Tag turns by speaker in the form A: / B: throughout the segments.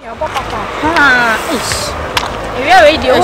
A: Ish. We are ready. You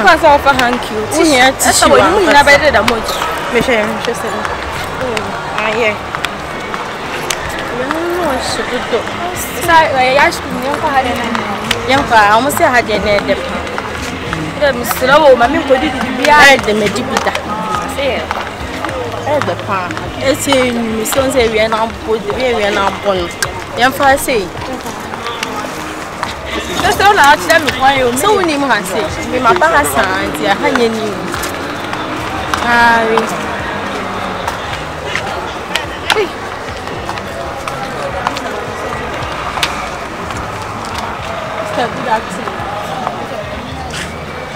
A: pass off a hanky. That's the way you never did a much. Michelle, she said. Ah, yeah. You know, she could do. I asked you, I almost had your name. Mr. Lowe, Mammy, what did you be? I had the medibita. Say, the palm. It's in Miss Sonse, we are now put the way we are now born. Young fire say. Just don't ask them why you so many more say. Me, my parasite, I had you. Good acting.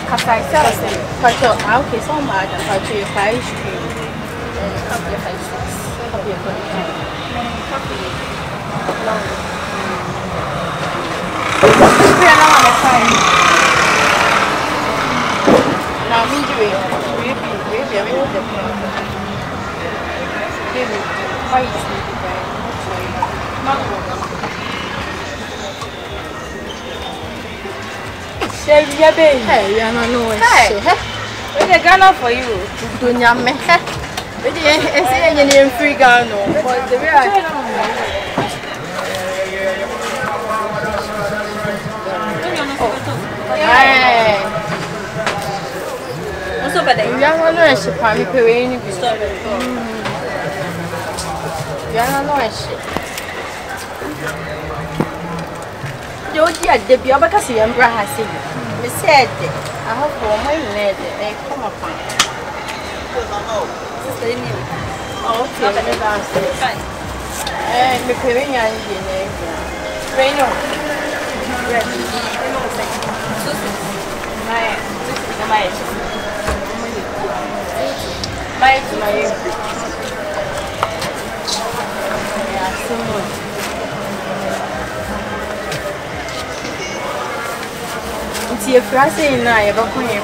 A: Because I said, okay, so much about your ice cream and a couple of ice creams. Copy of now, me doing hey, you know, hey, Ghana for you. Dunya me. It's free Ghana. Also, but you are not a family paying. You are not a shit. You did the Biabacasi and Brahasi. We said, I hope for my lady, they come upon. Okay, and the Korean Reno. If I say I ever come here,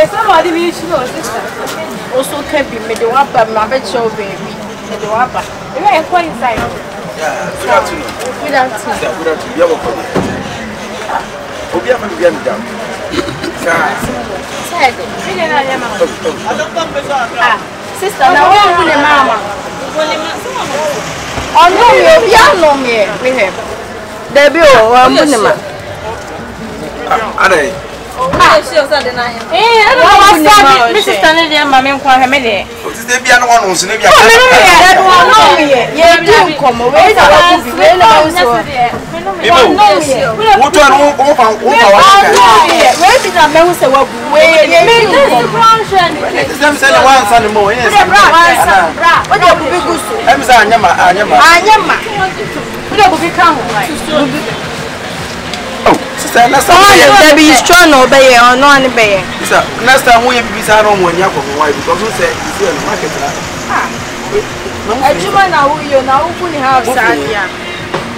A: somebody will know, sister. Also, can be made the wapper, my bed show baby, the wapper. You are quite inside. Good afternoon. Good afternoon. Good afternoon. You have a good down. Sister, now I'm the mama. Oh, no, you're long here with him. There be all
B: Ade.
A: She was at the night. I don't know. Mrs. Stanley and Mammy for her minute.
B: What is the piano one who's maybe?
A: Yeah, do come away.
B: Next time
A: be strong or bay or no any bay.
B: Next time we be sad on when you have a wife because we say it's in the market.
A: A human now you now only have Sadia.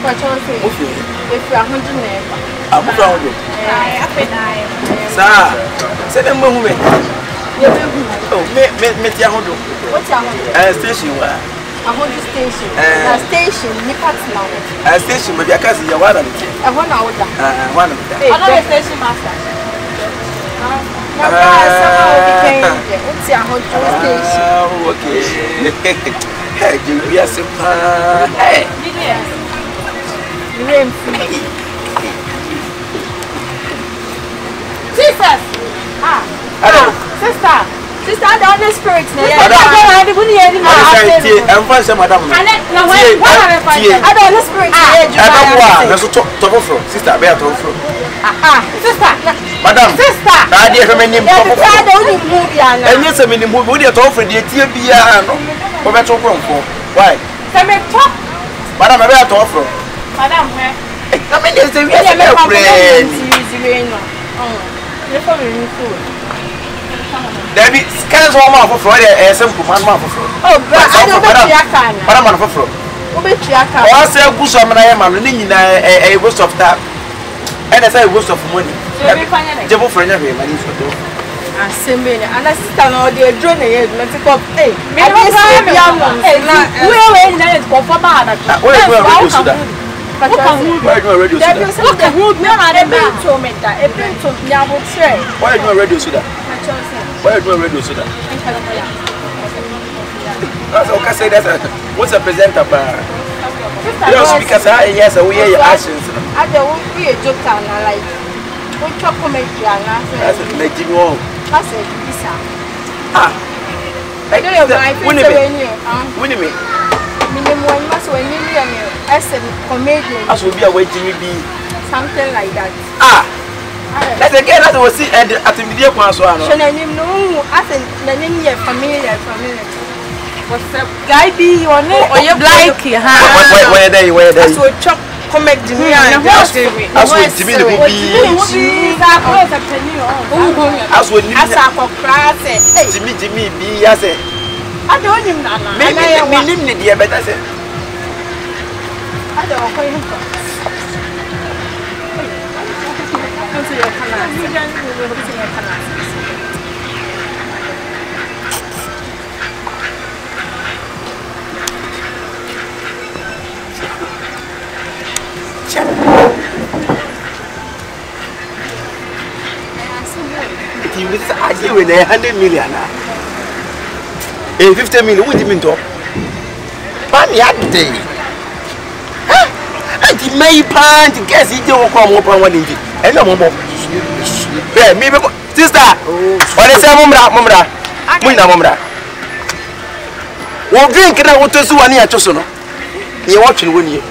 A: What if you are 100 neighbor?
B: I'm proud of it. Sir, say the movement. Oh, make your home.
A: What's your
B: station?
A: A whole station. A station, Nipatina.
B: A station, but your cousin, your water.
A: I want out
B: one of them.
A: Another station master. What's your whole station?
B: Okay. Hey, you are simple. Hey,
A: Jesus!
B: Hello,
A: sister! Sister, I don't know spirits.
B: I'm madam. I
A: don't know spirits.
B: I don't know sister. Sister, madam. Sister, I did have many more. And yes, I mean, the movie at all for the TBR. Why? Madam, I better offer.
A: Madam,
B: I mean, there's a friend. Debbie, scans one more for Friday, some command for Friday. Oh, but I don't know. But I'm on for Friday. I say, Bush, I'm a ghost of that. And I say, ghost of money. Jabo friend of him, and he's for doing. I say, and I sit down all the drone here, let's go. Hey, we are in it for Baba. Why you doing radio Suda? Why you doing radio Suda? Why you doing radio Suda? That's okay. Say that. What's a presenter? You don't speak as I yes, we hear your actions.
A: I don't be a joker like what chocolate
B: that's it. Make you all.
A: That's it. Visa.
B: Ah.
A: I don't know why. When
B: you mean?
A: Minimum must when you as a comedian.
B: As will be a waiting be
A: something like that.
B: Ah. That's again that was see at the video concern.
A: So I know as in the familiar. What's up? Guy be your name or your black?
B: Where they
A: so chop comic me and
B: as with Jimmy the movie. As with Jimmy be as a
A: I don't him now.
B: Maybe the better say.
A: I don't know.
B: I see with 100 million. 50 million, what do you mean to? Funny day. I did my plan to guess it don't come up on one inch. And no more. Me, sister. What is a mumra? Mumra. What drink and I want to do one year to sono. You're watching when you.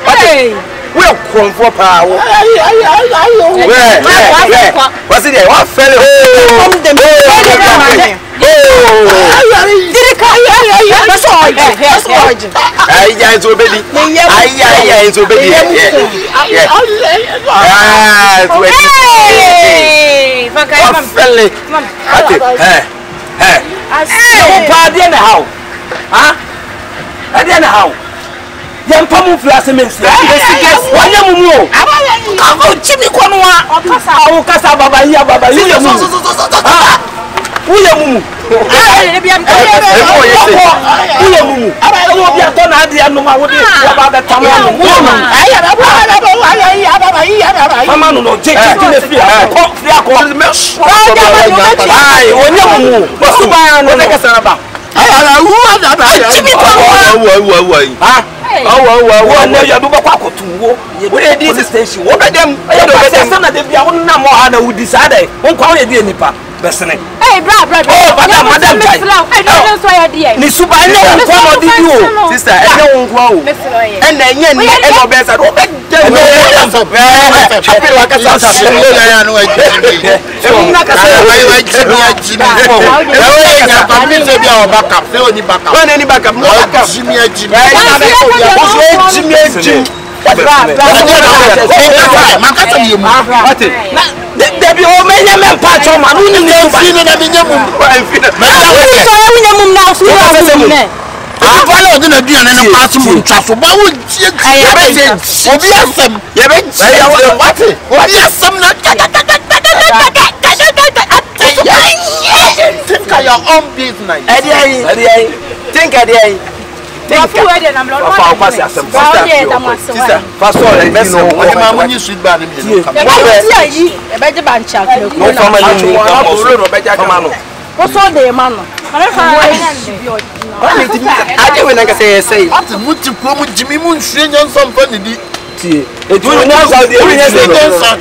B: Hey, we're going for power. What's it? What fellow? Yan pamu flase mensi. Yes. Wanya mumu. Abo chimi kwanwa. Okasa baba iya baba. Uye mumu. Uye mumu. Abo bia to na ade anoma wodi baba betama no. Mama no jeje ne fi akọ fi akọ. Ai onye mumu. Bosu ba no ne kasa ba. Chimi kwanwa. Ah. Oh, no, you are not going to go. We did this station. What are them? I don't know. Some of them are not more than we decided. One call it in the past. Hey, brother. Oh, madam. I don't know why I did. Miss Super, I know what did you, sister. I don't know. And then you know better. Debi o menye me pacho ma nu ni nfi ni na menye mum so menye mum na so ne afalo de na duane na pacho mum twafo ba wo tie obi asem ye be what obi asem na think of your own business think Sister, first of all, let's know what I'm sweet bad. What's all the man? I do when I say, what to promote Jimmy Moon, and some funny.
C: tie etu no sa de we yes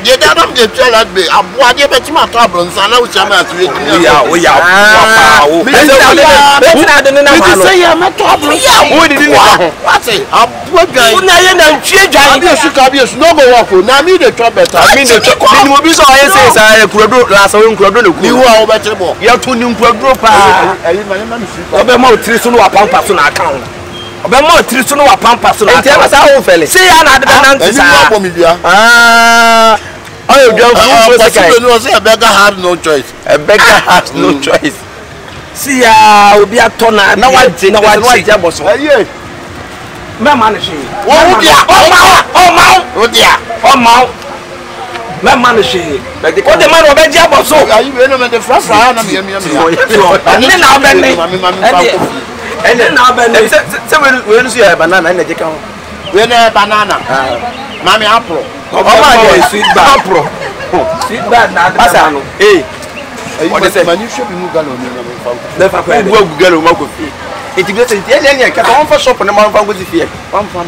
D: ye da dam de tell that be aboa de be tima to abronsa na wo chama atu edini
C: ya papa wo be na de na ma no
D: say ya ma to abronsa
C: wo di ni ka ho
D: what say aboa guy
C: una ye na ntwe dwan
D: abi esu no go work na me dey chop better
C: me dey chop ni mo bi so aye say sa kurodo la sa we kurodo le ku
D: ni wo a wo be tebo
C: ya to ni kurodo pa
D: ayi ma ni si
C: obe ma otiri so no wa pampa so na account obe ma otiri so no wa pampa so na account enti e sa wo fele say ya na de na ntisa
D: ni wo bo mi bia
C: oh you don't
D: so say no say a beggar had no choice
C: no choice see ya obi atona na wa boso
D: aye
C: me ma na she
D: wo dia
C: o ma me ma na she o de ma no be dia boso
D: ayi we no me de fra na me
C: ani na obenne ene na obenne se we no so ya banana na je ka ho
D: we na banana mami apple
C: o ma je sweet bag apple sweet bag na asa no
D: what is it mani show bi mu galo ni na me fa
C: le fa ko wo galo ma ko fi integration ene ka on fa shop na ma fa go si fi
D: fa ma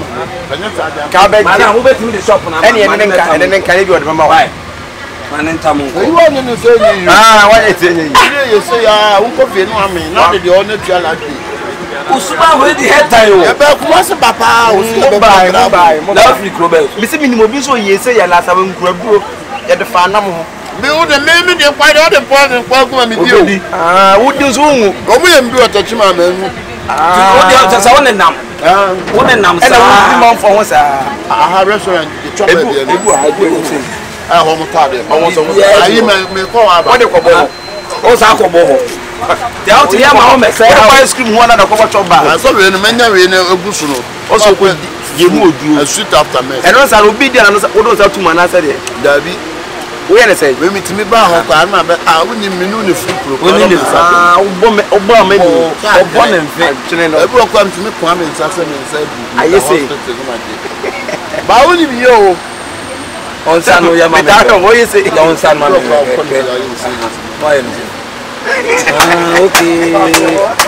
C: ka be mana wo be timi de shop na ene nka bi o de ma wa mana ntamu ko
D: you want no say you
C: wa e tenye
D: you say ya un ko fi no ami na de o na tua la de
C: usuba we di head time o
D: e be kuma se papa o si be
C: bye la free club mi se minimum bi so ye say ya la sa we nkura duro ye de fa na mo
D: me o de me de kwa de kwa kuma mi bi o
C: wo di so hu
D: o mu ye mbi o tachi ma ma nu
C: wo di sa won nam won nam sa e na wo fo ho sa
D: restaurant the chop there
C: ebu
D: ho mo ta de o so ayi me ko aba
C: wo de ko bo o sa ko bo ho de out here ma o me say ice cream ho na da ko bo chop ba
D: so we no menya we na egusu no
C: o so ko ye mu odu
D: a sweet after me
C: e no sa obi dia na wo do sa tuma na say de
D: dabi
C: we na say
D: we mitimi ba ho kwa na be woni menu ne free pro
C: woni ne o bo me ni o bo ne mfe chine no
D: e bro kwa mitimi kwa me nsa se me nsa du
C: aye say
D: ba woni bi yo
C: on sa no ya ma me o ye say on sa ma me why no okay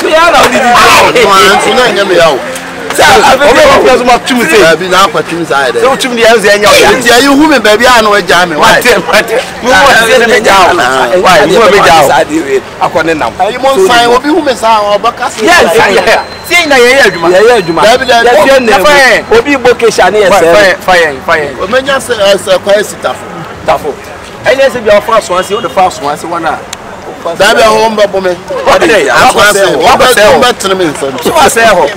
C: we are now did
D: you na nya me yawo
C: o be so ma tumi say
D: bi na kwa tumi say
C: so tumi dia nze nya ya
D: ti ayi hu me ba bi anu eja me why
C: mo mo se me ja why mo me ja akone nam
D: ayi mo fine obi hu me sa o ba ka se
C: si na ye adwuma ye na obi gbo kesha na ye se fire
D: o menya se kwa sitafo
C: ene se bi o fa so anse o de fa so anse wana
D: da be ho mba bo me
C: o de
D: wa se ho ba tene me nsa
C: so wa se ho